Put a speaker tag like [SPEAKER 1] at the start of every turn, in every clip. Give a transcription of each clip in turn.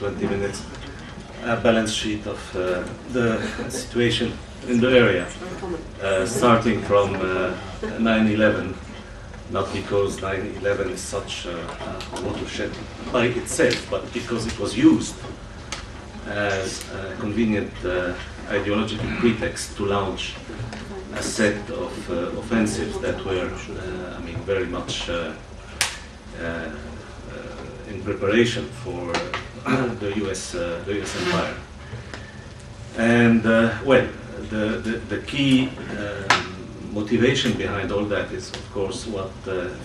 [SPEAKER 1] 20 minutes a balance sheet of the situation in the area, starting from 9/11, not because 9/11 is such a watershed by itself, but because it was used as a convenient ideological pretext to launch a set of offensives that were, I mean, very much in preparation for the U.S. empire. And well, the key motivation behind all that is, of course, what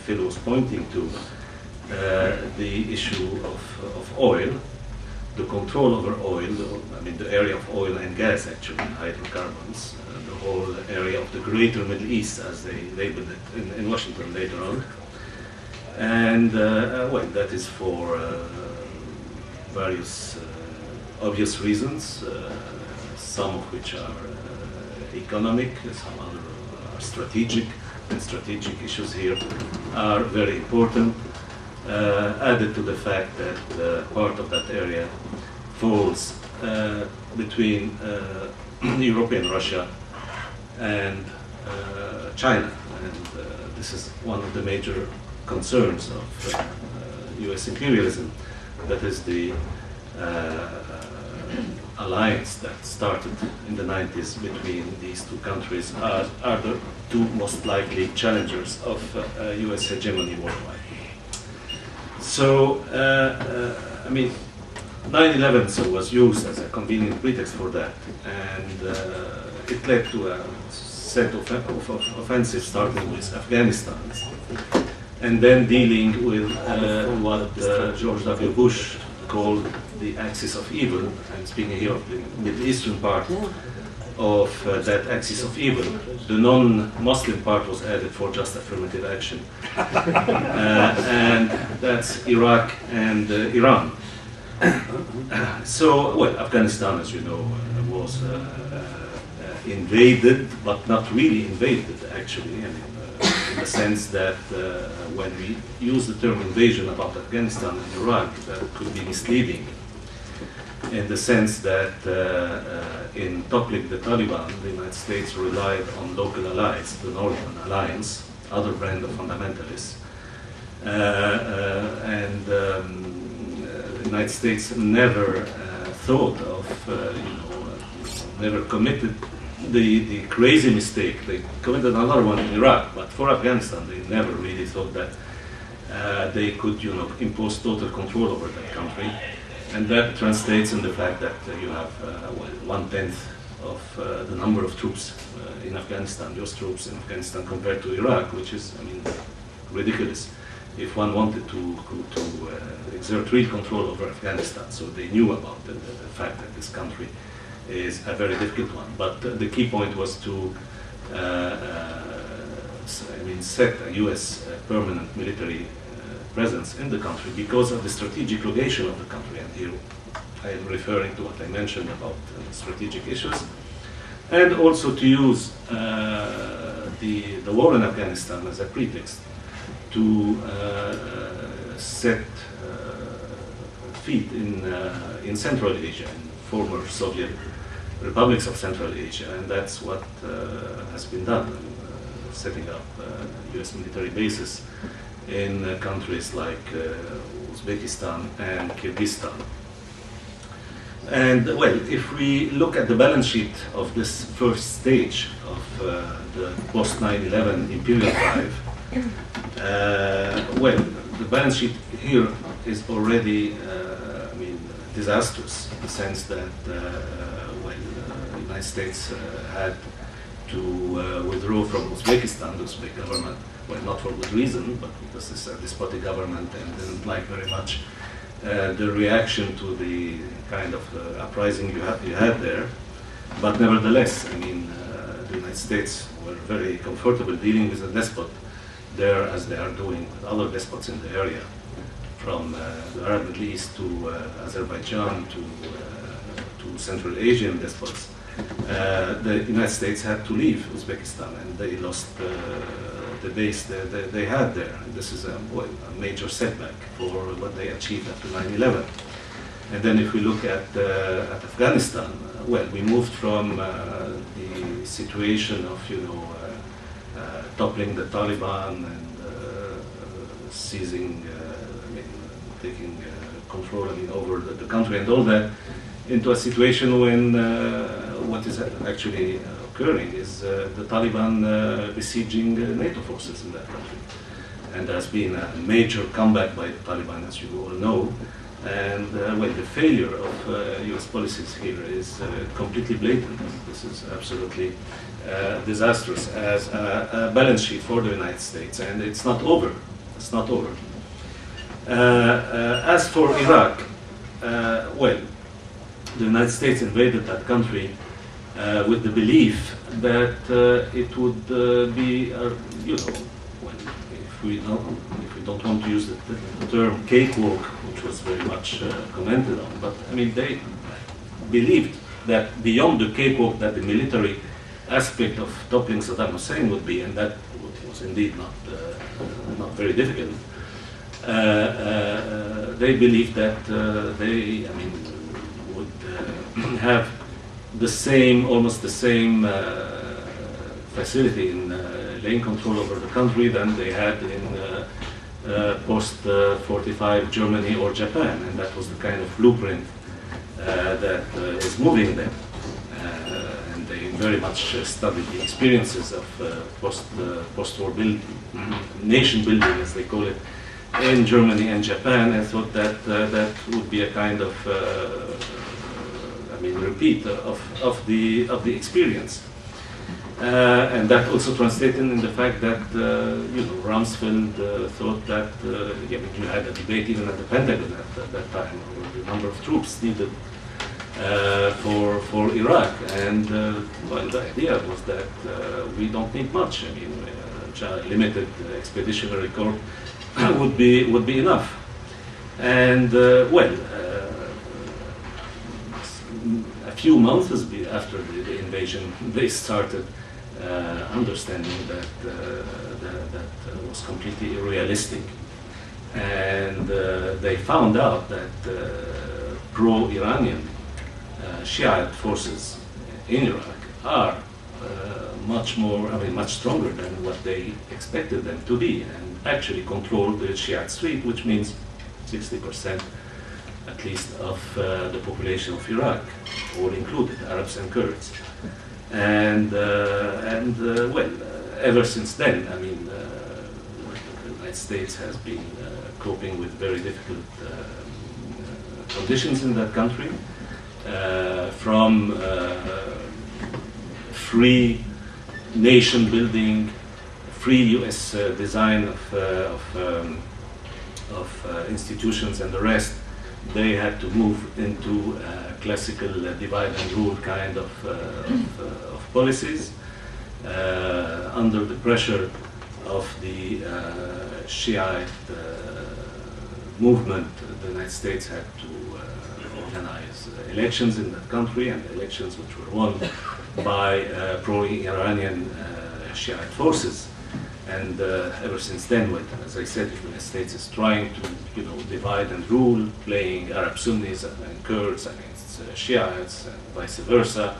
[SPEAKER 1] Phil was pointing to, the issue of oil, the control over oil, the area of oil and gas, actually, hydrocarbons, the whole area of the greater Middle East, as they labeled it in Washington later on. And, well, that is for various obvious reasons, some of which are economic, some other are strategic, and strategic issues here are very important, added to the fact that part of that area falls between European Russia and China, and this is one of the major concerns of US imperialism. That is the alliance that started in the 90s between these two countries are the two most likely challengers of US hegemony worldwide. So, I mean, 9/11 so was used as a convenient pretext for that, and it led to a set of offensives starting with Afghanistan, and then dealing with what George W. Bush called the axis of evil. I'm speaking here of the Middle Eastern part of that axis of evil. The non-Muslim part was added for just affirmative action. And that's Iraq and Iran. So, well, Afghanistan, as you know, was invaded, but not really invaded, actually. I mean, in the sense that when we use the term invasion about Afghanistan and Iraq, that could be misleading, in the sense that in toppling the Taliban, the United States relied on local allies, the Northern Alliance, other brand of fundamentalists. And the United States never thought of, never committed the crazy mistake. They committed another one in Iraq, but for Afghanistan, they never really thought that they could, impose total control over that country. And that translates in the fact that you have 1/10 of the number of troops in Afghanistan, US troops in Afghanistan, compared to Iraq, which is, ridiculous if one wanted to exert real control over Afghanistan. So they knew about the fact that this country is a very difficult one. But the key point was to set a US permanent military presence in the country because of the strategic location of the country. And here I am referring to what I mentioned about strategic issues. And also to use the war in Afghanistan as a pretext to set feet in Central Asia, in former Soviet republics of Central Asia. And that's what has been done, setting up US military bases in countries like Uzbekistan and Kyrgyzstan. And, well, if we look at the balance sheet of this first stage of the post-9/11 imperial drive, well, the balance sheet here is already, disastrous, in the sense that, the United States had to withdraw from Uzbekistan, the Uzbek government, well, not for good reason, but because it's a despotic government and didn't like very much the reaction to the kind of uprising you had there. But nevertheless, the United States were very comfortable dealing with a despot there, as they are doing with other despots in the area, from the Arab Middle East to Azerbaijan to Central Asian despots. The United States had to leave Uzbekistan, and they lost the base they had there. And this is a major setback for what they achieved after 9/11. And then if we look at Afghanistan, well, we moved from the situation of, toppling the Taliban and seizing, taking control, over the country and all that, into a situation when what is actually occurring is the Taliban besieging NATO forces in that country. And there's been a major comeback by the Taliban, as you all know. And well, the failure of US policies here is completely blatant. This is absolutely disastrous as a balance sheet for the United States, and it's not over. It's not over. As for Iraq, well, the United States invaded that country with the belief that it would be, well, if we don't want to use the term cakewalk, which was very much commented on, but I mean, they believed that beyond the cakewalk that the military aspect of toppling Saddam Hussein would be, and that was indeed not very difficult. They believed that they, would have the same, almost the same facility in laying control over the country than they had in post-45 Germany or Japan, and that was the kind of blueprint that was moving them. And they very much studied the experiences of post-war nation building, as they call it, in Germany and Japan, and thought that that would be a kind of repeat of the experience. And that also translated in the fact that Rumsfeld thought that you had a debate even at the Pentagon at that time over the number of troops needed for Iraq, and well, the idea was that we don't need much. A limited expeditionary corps would be enough. And well, a few months after the invasion, they started understanding that that was completely unrealistic, and they found out that pro-Iranian Shiite forces in Iraq are much stronger than what they expected them to be, and actually control the Shiite street, which means 60% at least of the population of Iraq, all included, Arabs and Kurds. And well, ever since then, the United States has been coping with very difficult conditions in that country, from free nation building, free U.S. design of institutions and the rest. They had to move into classical divide and rule kind of policies under the pressure of the Shiite movement. The United States had to organize elections in that country, and elections which were won by pro-Iranian Shiite forces. And ever since then, as I said, the United States is trying to, divide and rule, playing Arab Sunnis and Kurds against Shiites and vice versa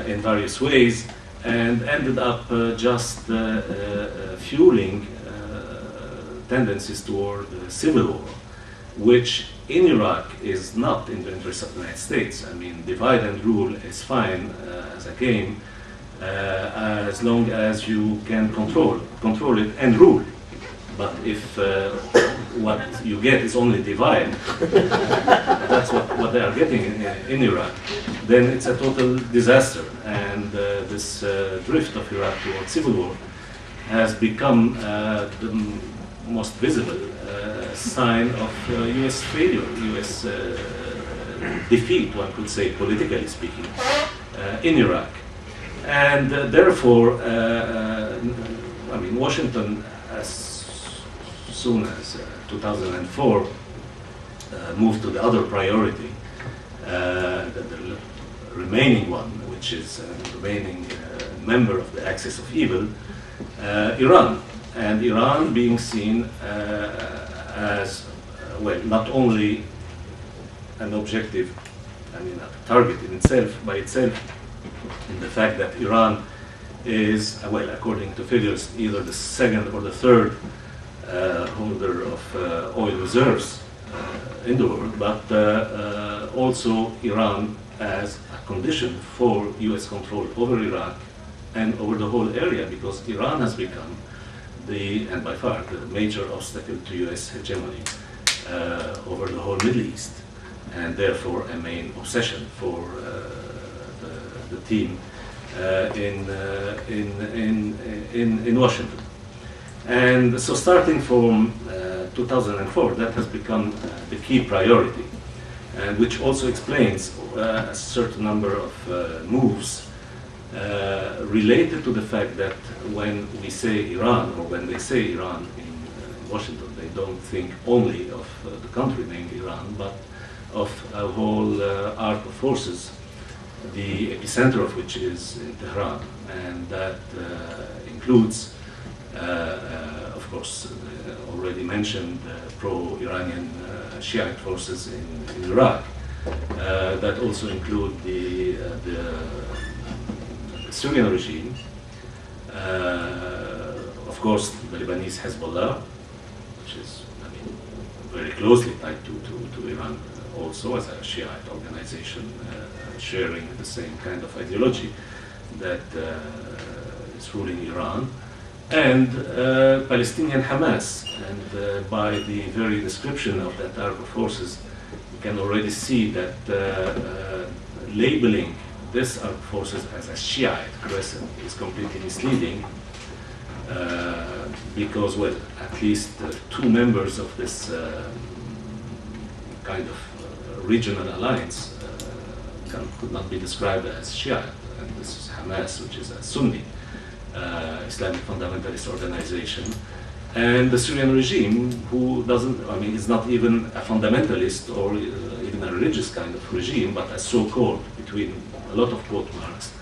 [SPEAKER 1] in various ways, and ended up just fueling tendencies toward civil war, which in Iraq is not in the interest of the United States. Divide and rule is fine as a game, as long as you can control it and rule. But if what you get is only divide, that's what they are getting in Iraq, then it's a total disaster. And this drift of Iraq towards civil war has become the most visible sign of U.S. failure, U.S. defeat, one could say, politically speaking, in Iraq. And therefore, Washington, as soon as 2004, moved to the other priority, the remaining one, which is remaining member of the axis of evil, Iran. And Iran being seen as, well, not only an objective, I mean, a target in itself, by itself, in the fact that Iran is, well, according to figures, either the second or the third holder of oil reserves in the world, but also Iran as a condition for US control over Iraq and over the whole area, because Iran has become and by far, the major obstacle to US hegemony over the whole Middle East, and therefore a main obsession for the team in Washington. And so starting from 2004, that has become the key priority, and which also explains a certain number of moves related to the fact that when we say Iran, or when they say Iran in Washington, they don't think only of the country named Iran, but of a whole arc of forces, the epicenter of which is in Tehran, and that includes, of course, the already mentioned pro-Iranian Shiite forces in Iraq. That also include the Syrian regime, of course, the Lebanese Hezbollah, which is, I mean, very closely tied to Iran also as a Shiite organization, sharing the same kind of ideology that is ruling Iran, and Palestinian Hamas. And by the very description of that arc of forces, you can already see that labeling this armed forces as a Shiite crescent is completely misleading, because, well, at least two members of this kind of regional alliance could not be described as Shiite, and this is Hamas, which is a Sunni Islamic fundamentalist organization, and the Syrian regime, who doesn't, I mean, is not even a fundamentalist or even a religious kind of regime, but a so-called, between a lot of quote marks,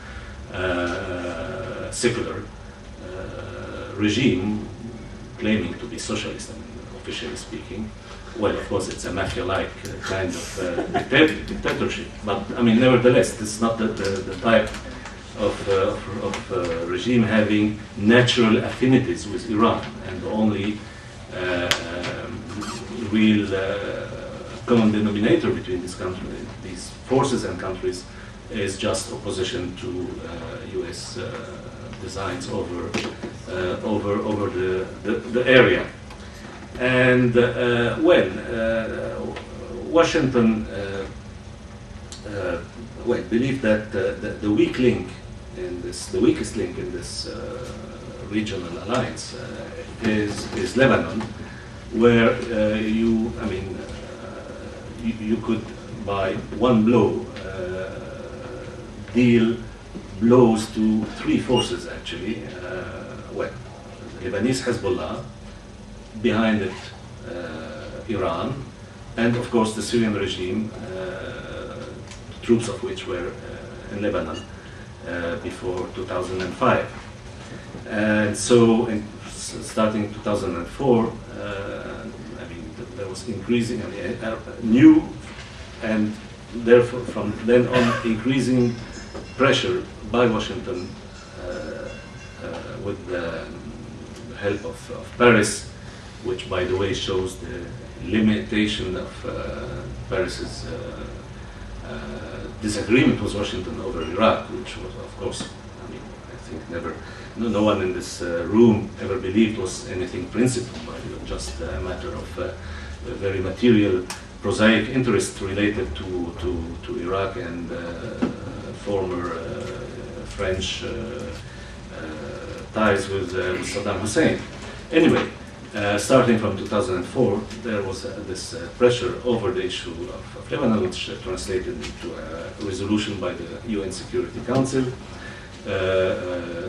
[SPEAKER 1] secular regime claiming to be socialist, I mean, officially speaking. Well, of course, it's a mafia-like kind of dictatorship, but I mean, nevertheless, this is not the type of regime having natural affinities with Iran, and the only real common denominator between these forces and countries is just opposition to U.S. designs over the area. And when Washington believed that the weak link in this, the weakest link in this regional alliance is Lebanon, where you could by one blow deal blows to three forces actually. Lebanese Hezbollah, behind it Iran, and of course the Syrian regime, troops of which were in Lebanon before 2005. And so starting 2004, there was increasing, new, and therefore from then on increasing pressure by Washington with the help of Paris, which by the way shows the limitation of Paris's disagreement with Washington over Iraq, which was, of course, I think no one in this room ever believed was anything principled, but just a matter of very material, prosaic interest related to Iraq and former French ties with Saddam Hussein. Anyway, starting from 2004, there was this pressure over the issue of Lebanon, which translated into a resolution by the UN Security Council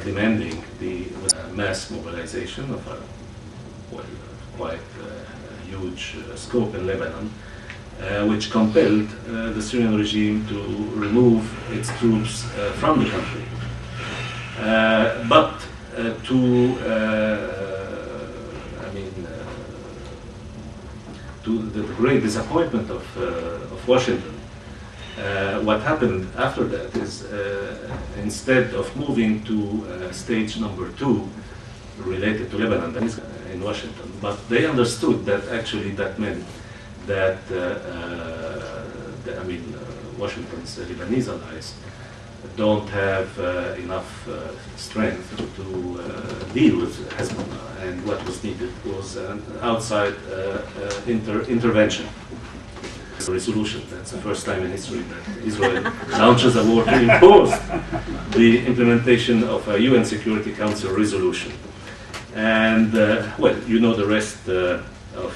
[SPEAKER 1] demanding the mass mobilization of a quite huge scope in Lebanon, which compelled the Syrian regime to remove its troops from the country. But to to the great disappointment of Washington, what happened after that is instead of moving to stage number 2 related to Lebanon, that is in Washington, but they understood that actually that meant that Washington's Lebanese allies don't have enough strength to deal with Hezbollah, and what was needed was an outside intervention. Resolution. That's the first time in history that Israel launches a war to impose the implementation of a UN Security Council resolution. And well, you know the rest of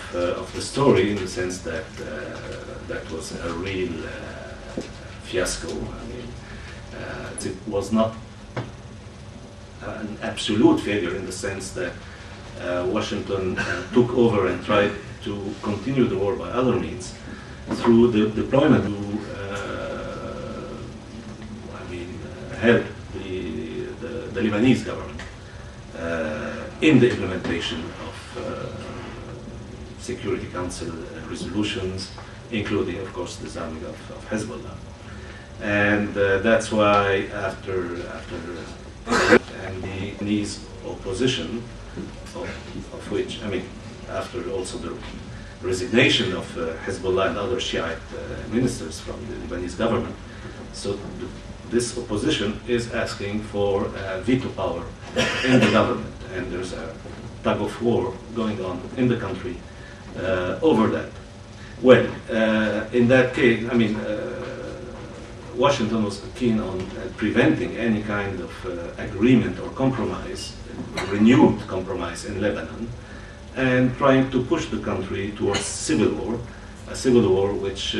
[SPEAKER 1] the story, in the sense that that was a real fiasco. I mean, it was not an absolute failure in the sense that Washington took over and tried to continue the war by other means through the deployment to help the Lebanese government in the implementation of Security Council resolutions, including, of course, the disarming of Hezbollah. And that's why after and the Lebanese opposition, of which, after also the resignation of Hezbollah and other Shiite ministers from the Lebanese government, so this opposition is asking for veto power in the government, and there's a tug of war going on in the country over that. Well, in that case, Washington was keen on preventing any kind of agreement or compromise, renewed compromise in Lebanon, and trying to push the country towards civil war, a civil war which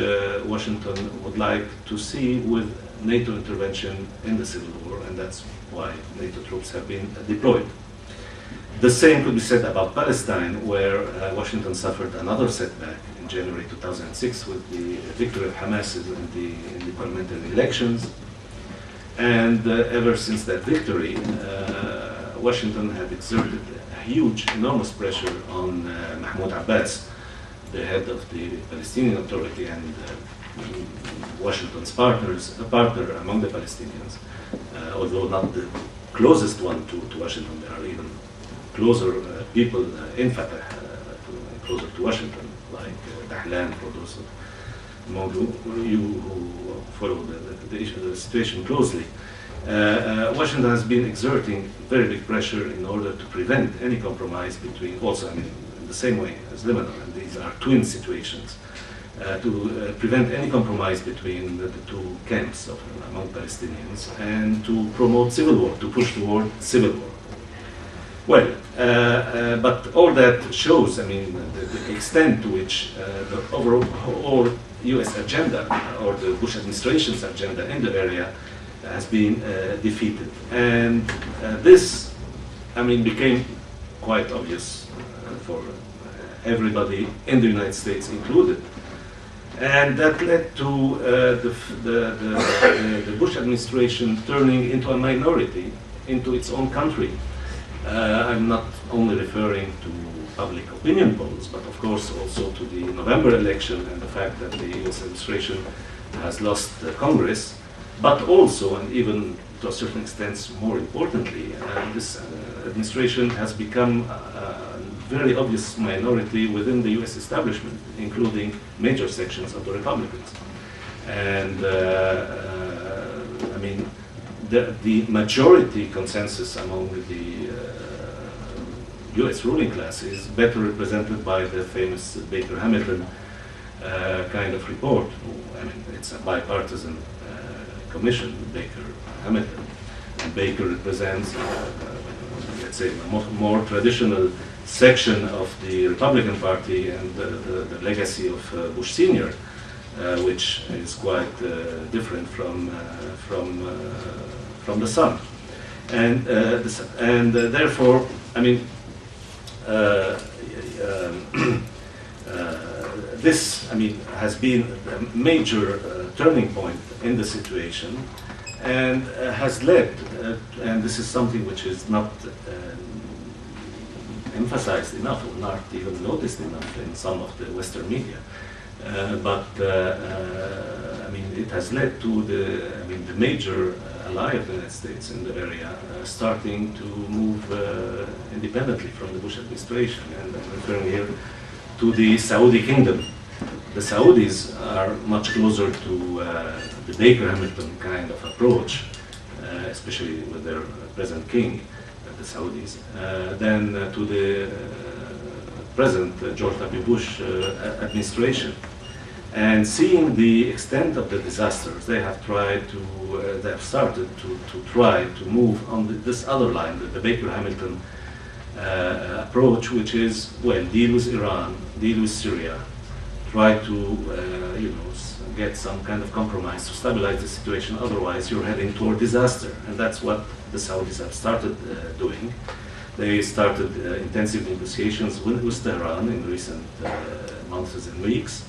[SPEAKER 1] Washington would like to see with NATO intervention in the civil war, and that's why NATO troops have been deployed. The same could be said about Palestine, where Washington suffered another setback in January 2006 with the victory of Hamas in the parliamentary elections. And ever since that victory, Washington had exerted a huge, enormous pressure on Mahmoud Abbas, the head of the Palestinian Authority and Washington's partner among the Palestinians, although not the closest one to Washington. There are even closer people in Fatah, closer to Washington, like Dahlan, for those among you who follow the situation closely. Washington has been exerting very big pressure in order to prevent any compromise between, also in the same way as Lebanon, and these are twin situations, to prevent any compromise between the two camps among Palestinians, and to promote civil war, to push toward civil war. Well, but all that shows, the extent to which the overall US agenda, or the Bush administration's agenda in the area, has been defeated. And this, became quite obvious for everybody in the United States included. And that led to the Bush administration turning into a minority into its own country. I'm not only referring to public opinion polls, but of course also to the November election and the fact that the US administration has lost Congress, but also, and even to a certain extent more importantly, this administration has become a very obvious minority within the US establishment, including major sections of the Republicans. And the majority consensus among the US ruling class is better represented by the famous Baker-Hamilton kind of report. It's a bipartisan commission, Baker-Hamilton. And Baker represents, let's say, a more traditional section of the Republican Party and the legacy of Bush Sr., which is quite different from the son. And therefore, this, has been a major turning point in the situation, and has led, and this is something which is not emphasized enough or not even noticed enough in some of the Western media. I mean, it has led to the major ally of the United States in the area starting to move independently from the Bush administration. And I'm referring here to the Saudi kingdom. The Saudis are much closer to the Baker-Hamilton kind of approach, especially with their present king, the Saudis, than to the present George W. Bush administration. And seeing the extent of the disasters, they have tried to, they have started to try to move on this other line, the Baker-Hamilton approach, which is, well, deal with Iran, deal with Syria, try to, you know, get some kind of compromise to stabilize the situation. Otherwise, you're heading toward disaster, and that's what the Saudis have started doing. They started intensive negotiations with Tehran in recent months and weeks.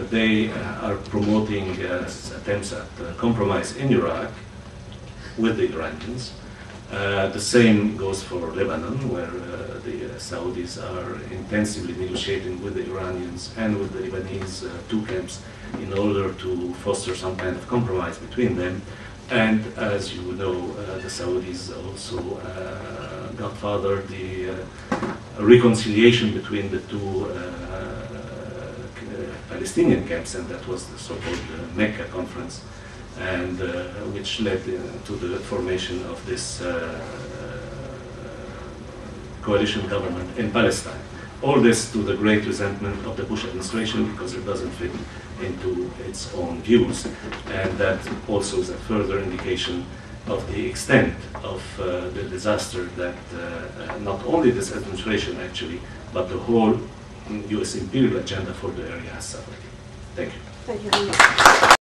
[SPEAKER 1] They are promoting attempts at compromise in Iraq with the Iranians. The same goes for Lebanon, where the Saudis are intensively negotiating with the Iranians and with the Lebanese two camps in order to foster some kind of compromise between them. And as you know, the Saudis also godfathered the reconciliation between the two Palestinian camps, and that was the so-called Mecca Conference, and which led to the formation of this coalition government in Palestine. All this to the great resentment of the Bush administration because it doesn't fit into its own views. And that also is a further indication of the extent of the disaster that not only this administration actually, but the whole US imperial agenda for the area has suffered. Thank you.
[SPEAKER 2] Thank you very much.